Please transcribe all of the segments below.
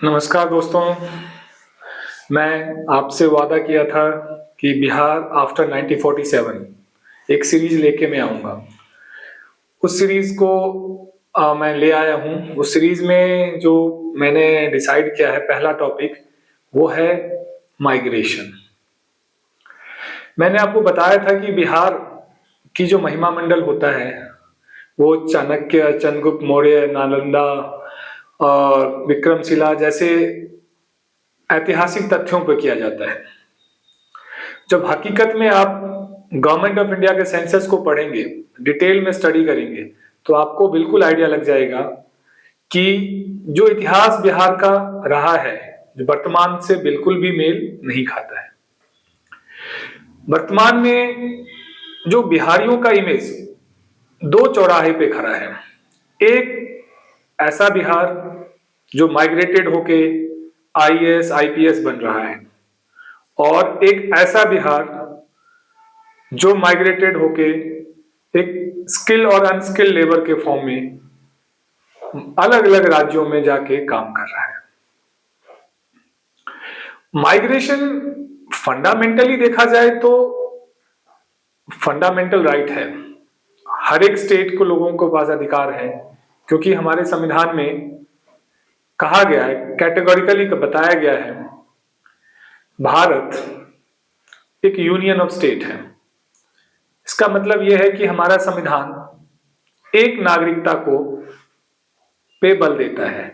नमस्कार दोस्तों। मैं आपसे वादा किया था कि बिहार आफ्टर 1947 एक सीरीज लेके मैं आऊँगा। उस सीरीज को मैं ले आया हूँ। उस सीरीज में जो मैंने डिसाइड किया है, पहला टॉपिक वो है माइग्रेशन। मैंने आपको बताया था कि बिहार की जो महिमा मंडल होता है वो चाणक्य, चंद्रगुप्त मौर्य, नालंदा और विक्रमशिला जैसे ऐतिहासिक तथ्यों पर किया जाता है। जब हकीकत में आप गवर्नमेंट ऑफ इंडिया के सेंसस को पढ़ेंगे, डिटेल में स्टडी करेंगे, तो आपको बिल्कुल आइडिया लग जाएगा कि जो इतिहास बिहार का रहा है, जो वर्तमान से बिल्कुल भी मेल नहीं खाता है। वर्तमान में जो बिहारियों का इमेज दो चौराहे पे खड़ा है। एक ऐसा बिहार जो माइग्रेटेड होके आईएएस आईपीएस बन रहा है, और एक ऐसा बिहार जो माइग्रेटेड होके एक स्किल और अनस्किल लेबर के फॉर्म में अलग अलग राज्यों में जाके काम कर रहा है। माइग्रेशन फंडामेंटली देखा जाए तो फंडामेंटल राइट है। हर एक स्टेट को लोगों को पास अधिकार है, क्योंकि हमारे संविधान में कहा गया है, कैटेगोरिकली बताया गया है, भारत एक यूनियन ऑफ स्टेट है। इसका मतलब यह है कि हमारा संविधान एक नागरिकता को पे बल देता है,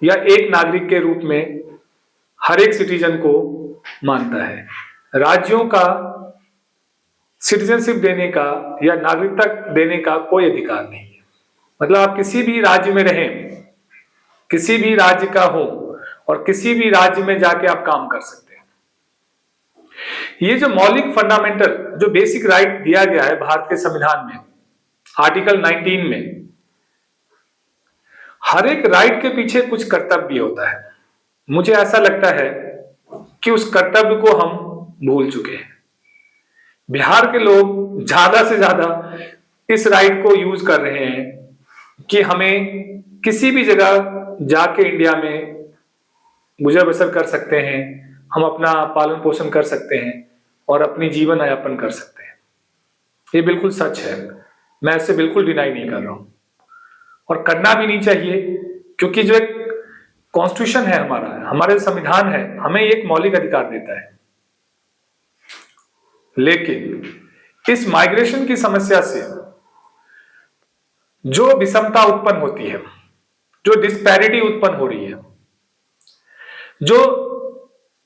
या एक नागरिक के रूप में हर एक सिटीजन को मानता है। राज्यों का सिटीजनशिप देने का या नागरिकता देने का कोई अधिकार नहीं है। मतलब आप किसी भी राज्य में रहें, किसी भी राज्य का हो, और किसी भी राज्य में जाके आप काम कर सकते हैं। ये जो मौलिक फंडामेंटल जो बेसिक राइट दिया गया है भारत के संविधान में, आर्टिकल 19 में, हर एक राइट के पीछे कुछ कर्तव्य होता है। मुझे ऐसा लगता है कि उस कर्तव्य को हम भूल चुके हैं। बिहार के लोग ज्यादा से ज्यादा इस राइट को यूज कर रहे हैं कि हमें किसी भी जगह जाके इंडिया में गुजर बसर कर सकते हैं, हम अपना पालन पोषण कर सकते हैं और अपनी जीवन यापन कर सकते हैं। ये बिल्कुल सच है, मैं इसे बिल्कुल डिनाई नहीं कर रहा हूं, और करना भी नहीं चाहिए, क्योंकि जो एक कॉन्स्टिट्यूशन है हमारा, हमारे संविधान है, हमें एक मौलिक अधिकार देता है। लेकिन इस माइग्रेशन की समस्या से जो विषमता उत्पन्न होती है, जो डिस्पैरिटी उत्पन्न हो रही है, जो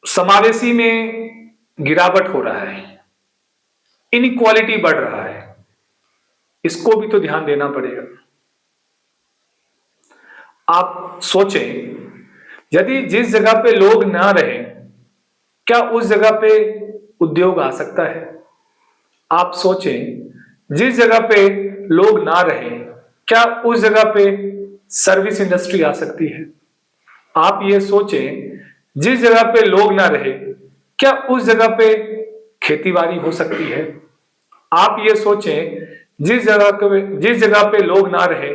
समावेशी में गिरावट हो रहा है, इनइक्वालिटी बढ़ रहा है, इसको भी तो ध्यान देना पड़ेगा। आप सोचें, यदि जिस जगह पे लोग ना रहे, क्या उस जगह पे उद्योग आ सकता है? आप सोचें, जिस जगह पे लोग ना रहे, क्या उस जगह पे सर्विस इंडस्ट्री आ सकती है? आप ये सोचें, जिस जगह पे लोग ना रहे, क्या उस जगह पे खेतीबाड़ी हो सकती है? आप ये सोचें, जिस जगह पे लोग ना रहे,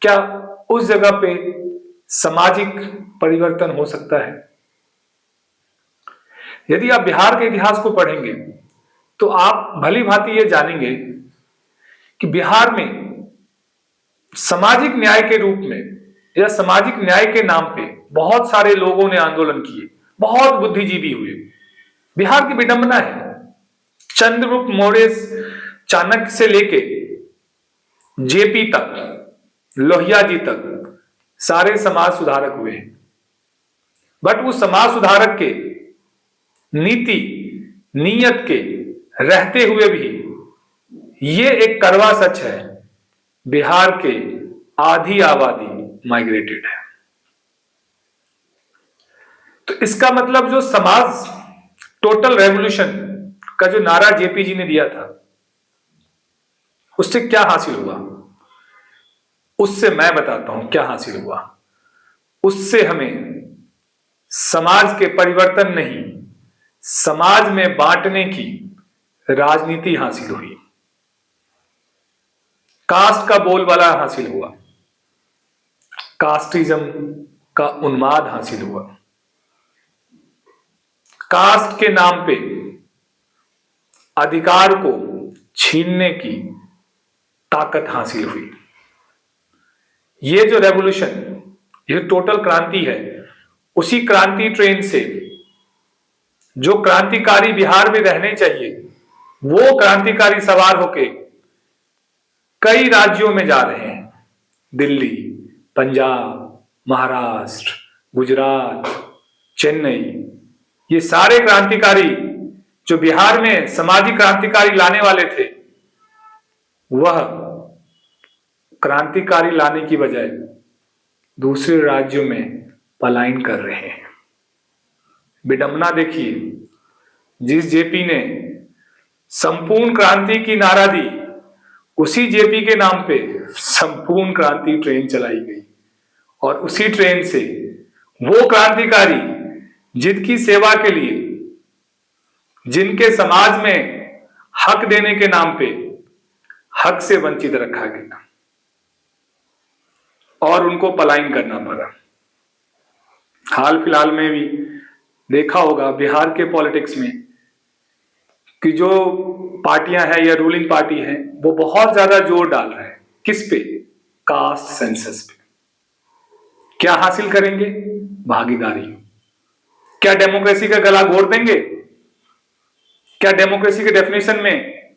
क्या उस जगह पे सामाजिक परिवर्तन हो सकता है? यदि आप बिहार के इतिहास को पढ़ेंगे तो आप भली भांति ये जानेंगे कि बिहार में सामाजिक न्याय के रूप में या सामाजिक न्याय के नाम पे बहुत सारे लोगों ने आंदोलन किए, बहुत बुद्धिजीवी हुए। बिहार की विडंबना है, चंद्रगुप्त मौर्य, चाणक्य से लेके जेपी तक, लोहिया जी तक सारे समाज सुधारक हुए हैं। बट उस समाज सुधारक के नीति नीयत के रहते हुए भी ये एक कड़वा सच है, बिहार के आधी आबादी माइग्रेटेड है। तो इसका मतलब जो समाज टोटल रेवोल्यूशन का जो नारा जेपी जी ने दिया था, उससे क्या हासिल हुआ? उससे मैं बताता हूं क्या हासिल हुआ। उससे हमें समाज के परिवर्तन नहीं, समाज में बांटने की राजनीति हासिल हुई, कास्ट का बोलबाला हासिल हुआ, कास्टिज्म, का उन्माद हासिल हुआ। कास्ट के नाम पे अधिकार को छीनने की ताकत हासिल हुई। ये जो रेवोल्यूशन, ये टोटल क्रांति है, उसी क्रांति ट्रेन से जो क्रांतिकारी बिहार में रहने चाहिए, वो क्रांतिकारी सवार होके कई राज्यों में जा रहे हैं। दिल्ली, पंजाब, महाराष्ट्र, गुजरात, चेन्नई, ये सारे क्रांतिकारी जो बिहार में सामाजिक क्रांतिकारी लाने वाले थे, वह क्रांतिकारी लाने की बजाय दूसरे राज्यों में पलायन कर रहे हैं। विडंबना देखिए, जिस जेपी ने संपूर्ण क्रांति की नारा दी, उसी जेपी के नाम पे संपूर्ण क्रांति ट्रेन चलाई गई और उसी ट्रेन से वो क्रांतिकारी जिनकी सेवा के लिए, जिनके समाज में हक देने के नाम पे हक से वंचित रखा गया और उनको पलायन करना पड़ा। हाल फिलहाल में भी देखा होगा बिहार के पॉलिटिक्स में कि जो पार्टियां हैं या रूलिंग पार्टी है, वो बहुत ज्यादा जोर डाल रहे हैं किस पे? कास्ट सेंसस पे। क्या हासिल करेंगे? भागीदारी। क्या डेमोक्रेसी का गला घोट देंगे? क्या डेमोक्रेसी के डेफिनेशन में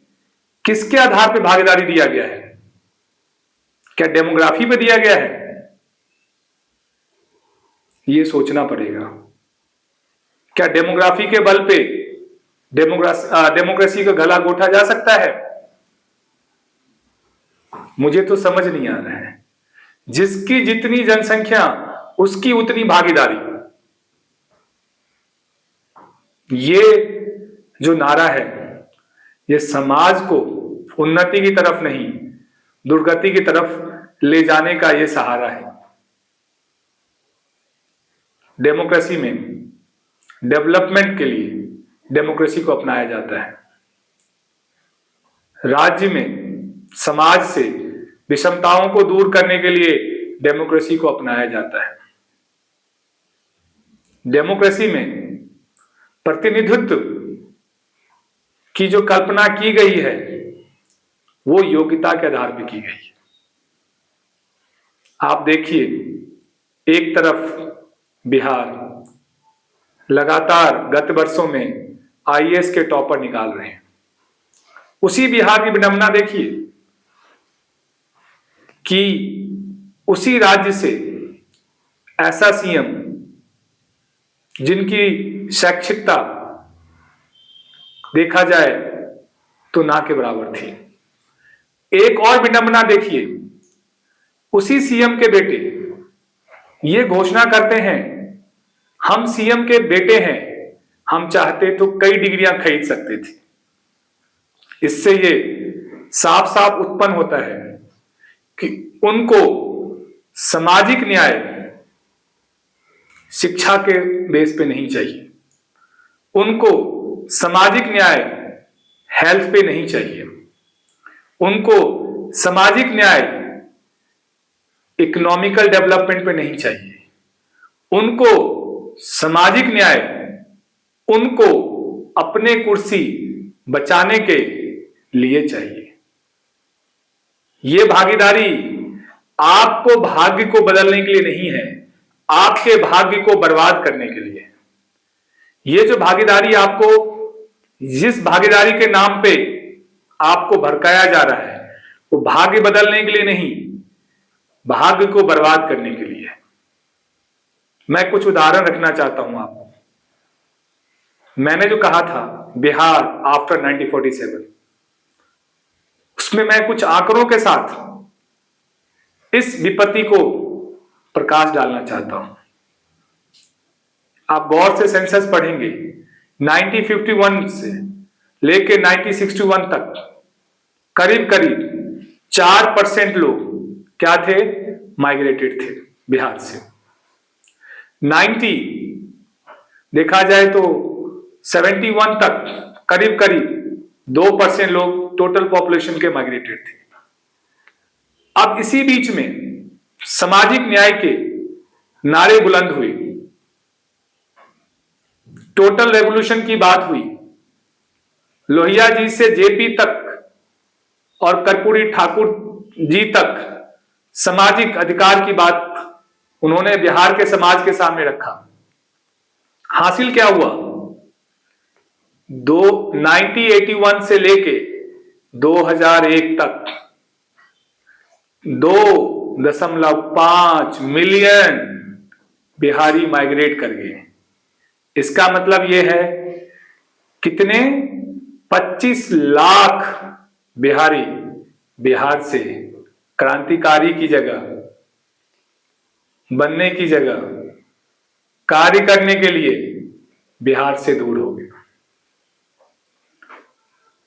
किसके आधार पे भागीदारी दिया गया है? क्या डेमोग्राफी पे दिया गया है? ये सोचना पड़ेगा। क्या डेमोग्राफी के बल पे डेमोक्रेसी का गला घोटा जा सकता है? मुझे तो समझ नहीं आ रहा है। जिसकी जितनी जनसंख्या उसकी उतनी भागीदारी, ये जो नारा है, ये समाज को उन्नति की तरफ नहीं, दुर्गति की तरफ ले जाने का ये सहारा है। डेमोक्रेसी में डेवलपमेंट के लिए डेमोक्रेसी को अपनाया जाता है। राज्य में समाज से विषमताओं को दूर करने के लिए डेमोक्रेसी को अपनाया जाता है। डेमोक्रेसी में प्रतिनिधित्व की जो कल्पना की गई है, वो योग्यता के आधार पर की गई है। आप देखिए, एक तरफ बिहार लगातार गत वर्षों में आईएएस के टॉपर निकाल रहे हैं, उसी बिहार की विडंबना देखिए कि उसी राज्य से ऐसा सीएम जिनकी शैक्षिकता देखा जाए तो ना के बराबर थी। एक और विडंबना देखिए, उसी सीएम के बेटे ये घोषणा करते हैं, हम सीएम के बेटे हैं, हम चाहते तो कई डिग्रियां खरीद सकते थे। इससे ये साफ साफ उत्पन्न होता है कि उनको सामाजिक न्याय शिक्षा के बेस पे नहीं चाहिए, उनको सामाजिक न्याय हेल्थ पे नहीं चाहिए, उनको सामाजिक न्याय इकोनॉमिकल डेवलपमेंट पे नहीं चाहिए, उनको सामाजिक न्याय उनको अपने कुर्सी बचाने के लिए चाहिए। ये भागीदारी आपको भाग्य को बदलने के लिए नहीं है, आपके भाग्य को बर्बाद करने के लिए। ये जो भागीदारी आपको, जिस भागीदारी के नाम पे आपको भड़काया जा रहा है, वो भाग्य बदलने के लिए नहीं, भाग्य को बर्बाद करने के लिए। मैं कुछ उदाहरण रखना चाहता हूं आपको। मैंने जो कहा था बिहार आफ्टर 1947, उसमें मैं कुछ आंकड़ों के साथ इस विपत्ति को प्रकाश डालना चाहता हूं। आप गौर से सेंसस पढ़ेंगे, 1951 से लेकर 1961 तक करीब करीब 4% लोग क्या थे? माइग्रेटेड थे बिहार से। 90 देखा जाए तो 71 तक करीब करीब 2% लोग टोटल पॉपुलेशन के माइग्रेटेड थे। अब इसी बीच में सामाजिक न्याय के नारे बुलंद हुए, टोटल रेवोल्यूशन की बात हुई, लोहिया जी से जेपी तक और कर्पूरी ठाकुर जी तक सामाजिक अधिकार की बात उन्होंने बिहार के समाज के सामने रखा। हासिल क्या हुआ? 1981 से लेके 2001 तक 2.5 मिलियन बिहारी माइग्रेट कर गए। इसका मतलब यह है कितने? 25 लाख बिहारी बिहार से क्रांतिकारी की जगह, बनने की जगह, कार्य करने के लिए बिहार से दूर हो गए।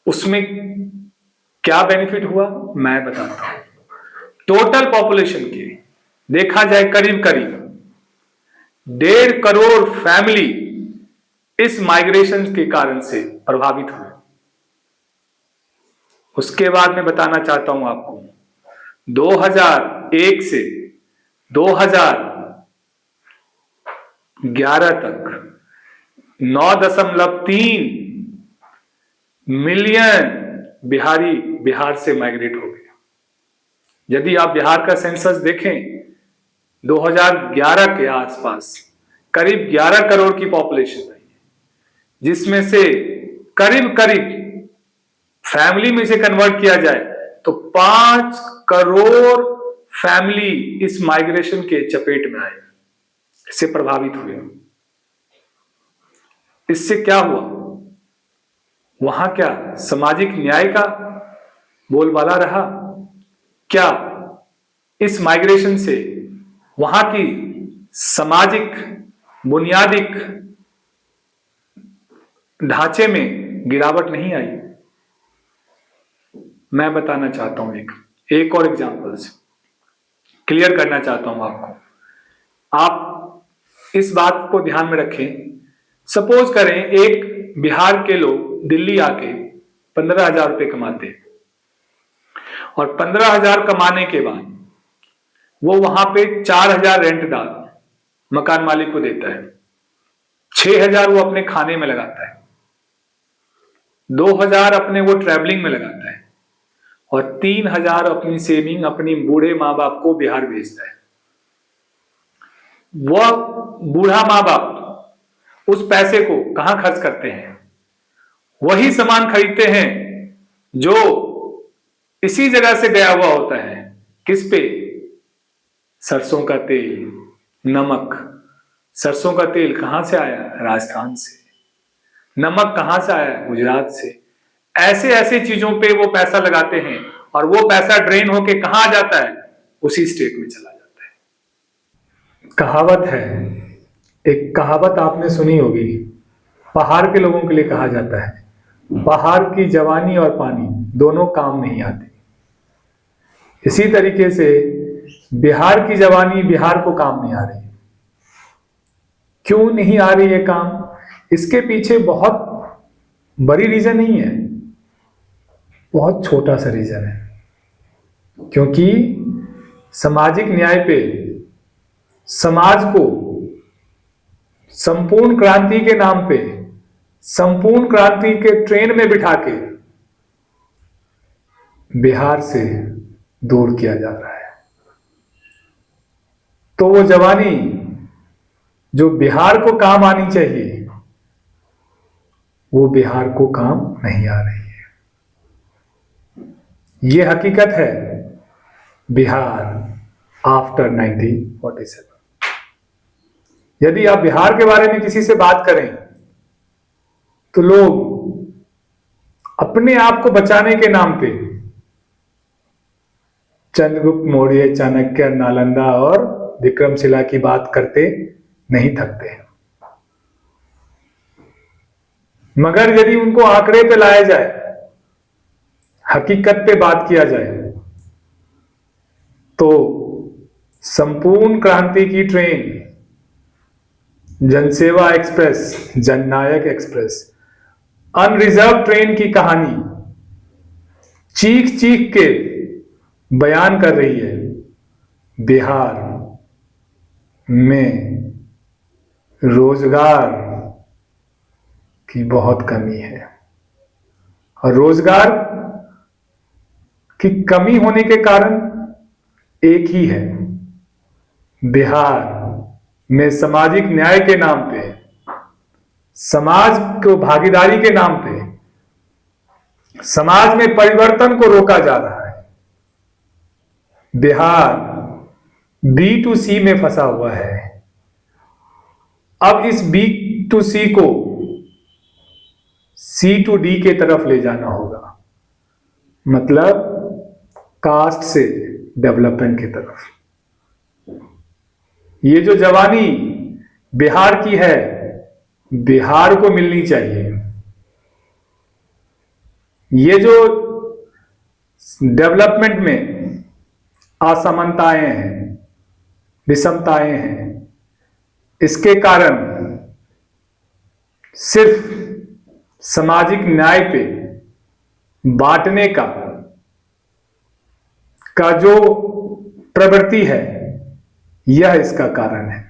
उसमें क्या बेनिफिट हुआ मैं बताता हूं। टोटल पॉपुलेशन के देखा जाए करीब करीब 1.5 करोड़ फैमिली इस माइग्रेशन के कारण से प्रभावित हुए। उसके बाद मैं बताना चाहता हूं आपको 2001 से 2011 तक 9.3 मिलियन बिहारी बिहार से माइग्रेट हो गए। यदि आप बिहार का सेंसस देखें 2011 के आसपास करीब 11 करोड़ की पॉपुलेशन है, जिसमें से करीब करीब फैमिली में से कन्वर्ट किया जाए तो 5 करोड़ फैमिली इस माइग्रेशन के चपेट में आए, इससे प्रभावित हुए। इससे क्या हुआ? वहां क्या सामाजिक न्याय का बोलबाला रहा? क्या इस माइग्रेशन से वहां की सामाजिक बुनियादिक ढांचे में गिरावट नहीं आई? मैं बताना चाहता हूं एक और एग्जांपल से क्लियर करना चाहता हूं आपको। आप इस बात को ध्यान में रखें। सपोज करें एक बिहार के लोग दिल्ली आके 15,000 रुपए कमाते हैं और 15,000 कमाने के बाद वो वहां पे 4,000 रेंटदार मकान मालिक को देता है, 6,000 वो अपने खाने में लगाता है, 2,000 अपने वो ट्रैवलिंग में लगाता है और 3,000 अपनी सेविंग अपनी बूढ़े माँ बाप को बिहार भेजता है। वह बूढ़ा माँ बाप उस पैसे को कहां खर्च करते हैं? वही सामान खरीदते हैं जो इसी जगह से गया हुआ होता है। किस पे? सरसों का तेल, नमक। सरसों का तेल कहां से आया? राजस्थान से। नमक कहां से आया? गुजरात से। ऐसे ऐसे चीजों पे वो पैसा लगाते हैं और वो पैसा ड्रेन होके कहां जाता है? उसी स्टेट में चला जाता है। कहावत है, एक कहावत आपने सुनी होगी, पहाड़ के लोगों के लिए कहा जाता है, पहाड़ की जवानी और पानी दोनों काम नहीं आते। इसी तरीके से बिहार की जवानी बिहार को काम नहीं आ रही। क्यों नहीं आ रही है काम? इसके पीछे बहुत बड़ी रीजन नहीं है, बहुत छोटा सा रीजन है। क्योंकि सामाजिक न्याय पे समाज को संपूर्ण क्रांति के नाम पे संपूर्ण क्रांति के ट्रेन में बिठा के बिहार से दूर किया जा रहा है। तो वो जवानी जो बिहार को काम आनी चाहिए वो बिहार को काम नहीं आ रही है। ये हकीकत है बिहार आफ्टर 1947। यदि आप बिहार के बारे में किसी से बात करें तो लोग अपने आप को बचाने के नाम पे चंद्रगुप्त मौर्य, चाणक्य, नालंदा और विक्रमशिला की बात करते नहीं थकते। मगर यदि उनको आंकड़े पे लाया जाए, हकीकत पे बात किया जाए, तो संपूर्ण क्रांति की ट्रेन, जनसेवा एक्सप्रेस, जननायक एक्सप्रेस, अनरिजर्व ट्रेन की कहानी चीख चीख के बयान कर रही है बिहार में रोजगार की बहुत कमी है, और रोजगार की कमी होने के कारण एक ही है, बिहार में सामाजिक न्याय के नाम पे, समाज को भागीदारी के नाम पे समाज में परिवर्तन को रोका जा रहा है। बिहार B2C में फंसा हुआ है। अब इस B2C को C2D के तरफ ले जाना होगा, मतलब कास्ट से डेवलपमेंट की तरफ। ये जो जवानी बिहार की है, बिहार को मिलनी चाहिए। ये जो डेवलपमेंट में असमानताएं हैं, विषमताएं हैं, इसके कारण सिर्फ सामाजिक न्याय पे बांटने का जो प्रवृत्ति है, यह इसका कारण है।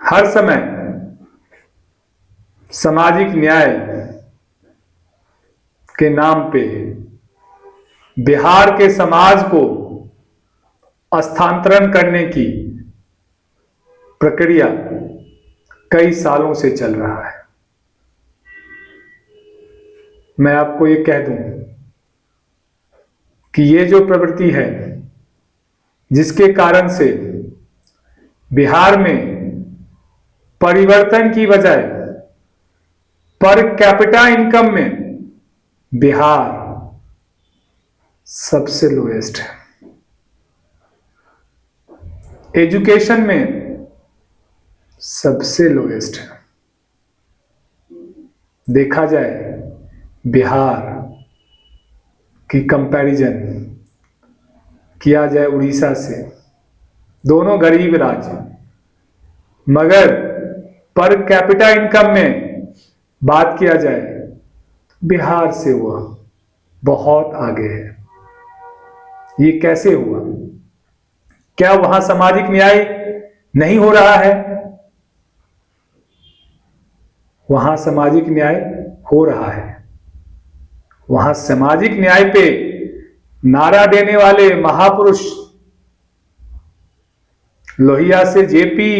हर समय सामाजिक न्याय के नाम पे बिहार के समाज को स्थानांतरण करने की प्रक्रिया कई सालों से चल रहा है। मैं आपको ये कह दूं कि ये जो प्रवृत्ति है, जिसके कारण से बिहार में परिवर्तन की बजाय पर कैपिटा इनकम में बिहार सबसे लोएस्ट है, एजुकेशन में सबसे लोएस्ट है। देखा जाए बिहार की कंपैरिजन किया जाए उड़ीसा से, दोनों गरीब राज्य, मगर पर कैपिटा इनकम में बात किया जाए बिहार से वह बहुत आगे है। ये कैसे हुआ? क्या वहां सामाजिक न्याय नहीं हो रहा है? वहां सामाजिक न्याय हो रहा है। वहां सामाजिक न्याय पे नारा देने वाले महापुरुष लोहिया से जेपी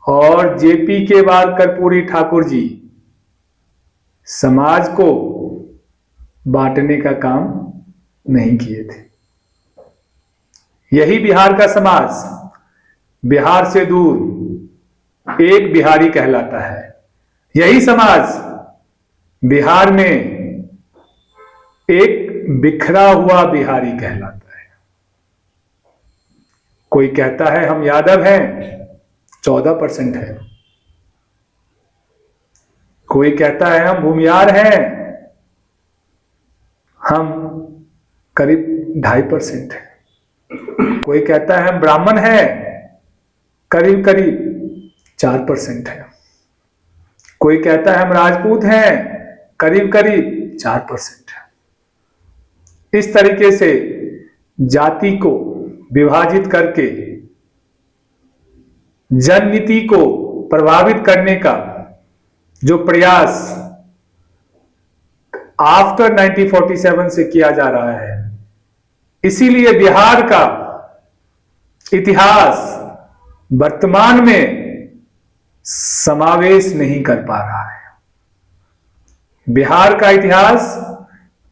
और जेपी के बाद कर्पूरी ठाकुर जी समाज को बांटने का काम नहीं किए थे। यही बिहार का समाज बिहार से दूर एक बिहारी कहलाता है। यही समाज बिहार में एक बिखरा हुआ बिहारी कहलाता है। कोई कहता है हम यादव हैं, 14% है। कोई कहता है हम भूमियार हैं, हम करीब 2.5% है। कोई कहता है हम ब्राह्मण हैं, करीब करीब 4% है। कोई कहता है हम राजपूत हैं, करीब करीब 4% है। इस तरीके से जाति को विभाजित करके जननीति को प्रभावित करने का जो प्रयास आफ्टर 1947 से किया जा रहा है, इसीलिए बिहार का इतिहास वर्तमान में समावेश नहीं कर पा रहा है। बिहार का इतिहास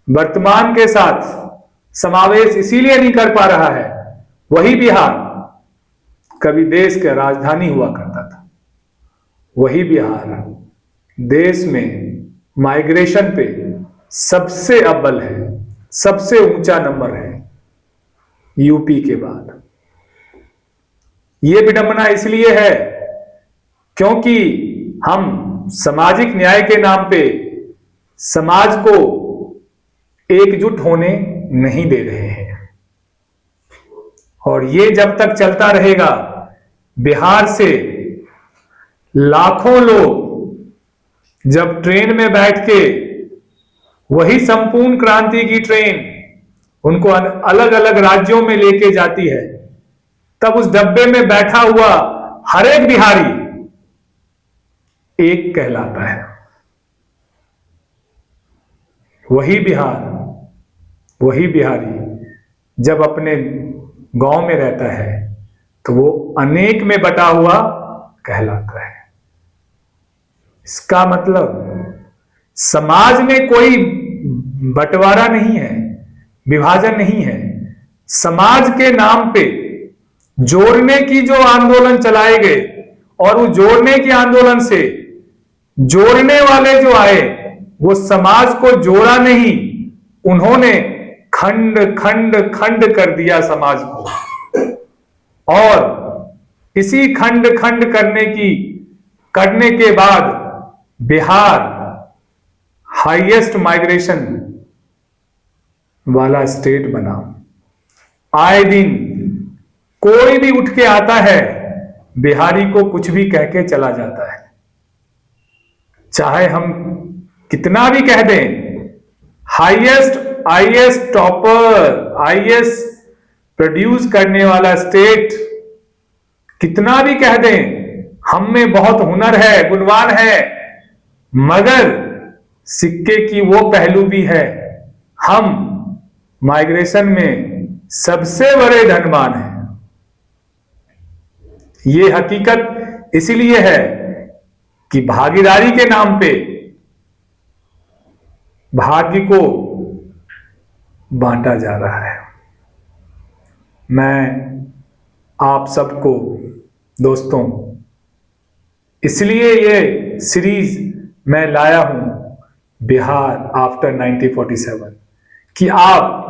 वर्तमान के साथ समावेश इसीलिए नहीं कर पा रहा है, वही बिहार कभी देश का राजधानी हुआ करता था। वही बिहार देश में माइग्रेशन पे सबसे अव्वल है, सबसे ऊंचा नंबर है यूपी के बाद। यह विडंबना इसलिए है क्योंकि हम सामाजिक न्याय के नाम पे समाज को एकजुट होने नहीं दे रहे हैं। और ये जब तक चलता रहेगा, बिहार से लाखों लोग जब ट्रेन में बैठ के वही संपूर्ण क्रांति की ट्रेन उनको अलग अलग राज्यों में लेके जाती है, तब उस डब्बे में बैठा हुआ हर एक बिहारी एक कहलाता है। वही बिहार, वही बिहारी जब अपने गांव में रहता है तो वो अनेक में बटा हुआ कहलाता है। इसका मतलब समाज में कोई बंटवारा नहीं है, विभाजन नहीं है। समाज के नाम पे जोड़ने की जो आंदोलन चलाए गए और वो जोड़ने के आंदोलन से जोड़ने वाले जो आए वो समाज को जोड़ा नहीं, उन्होंने खंड खंड खंड कर दिया समाज को। और इसी खंड खंड करने के बाद बिहार हाईएस्ट माइग्रेशन वाला स्टेट बना। आए दिन कोई भी उठ के आता है, बिहारी को कुछ भी कह के चला जाता है। चाहे हम कितना भी कह दें, highest IAS topper, IAS produce करने वाला स्टेट, कितना भी कह दें हम में बहुत हुनर है, गुणवान है, मगर सिक्के की वो पहलू भी है, हम माइग्रेशन में सबसे बड़े धनवान हैं। ये हकीकत इसलिए है कि भागीदारी के नाम पे भाग्य को बांटा जा रहा है। मैं आप सबको दोस्तों इसलिए ये सीरीज मैं लाया हूं, बिहार आफ्टर 1947, कि आप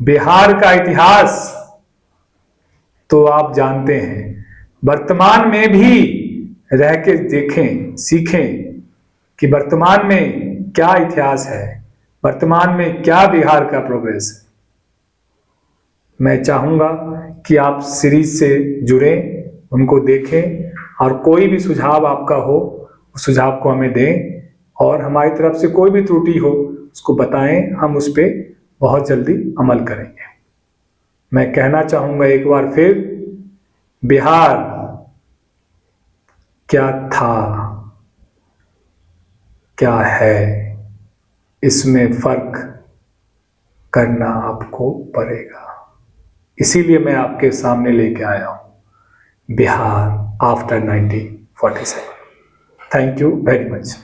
बिहार का इतिहास तो आप जानते हैं, वर्तमान में भी रह के देखें, सीखें कि वर्तमान में क्या इतिहास है, वर्तमान में क्या बिहार का प्रोग्रेस है। मैं चाहूंगा कि आप सीरीज से जुड़ें, उनको देखें और कोई भी सुझाव आपका हो उस सुझाव को हमें दें, और हमारी तरफ से कोई भी त्रुटि हो उसको बताएं, हम उस पर बहुत जल्दी अमल करेंगे। मैं कहना चाहूंगा एक बार फिर, बिहार क्या था, क्या है, इसमें फर्क करना आपको पड़ेगा। इसीलिए मैं आपके सामने लेके आया हूं Bihar after 1947। Thank you very much.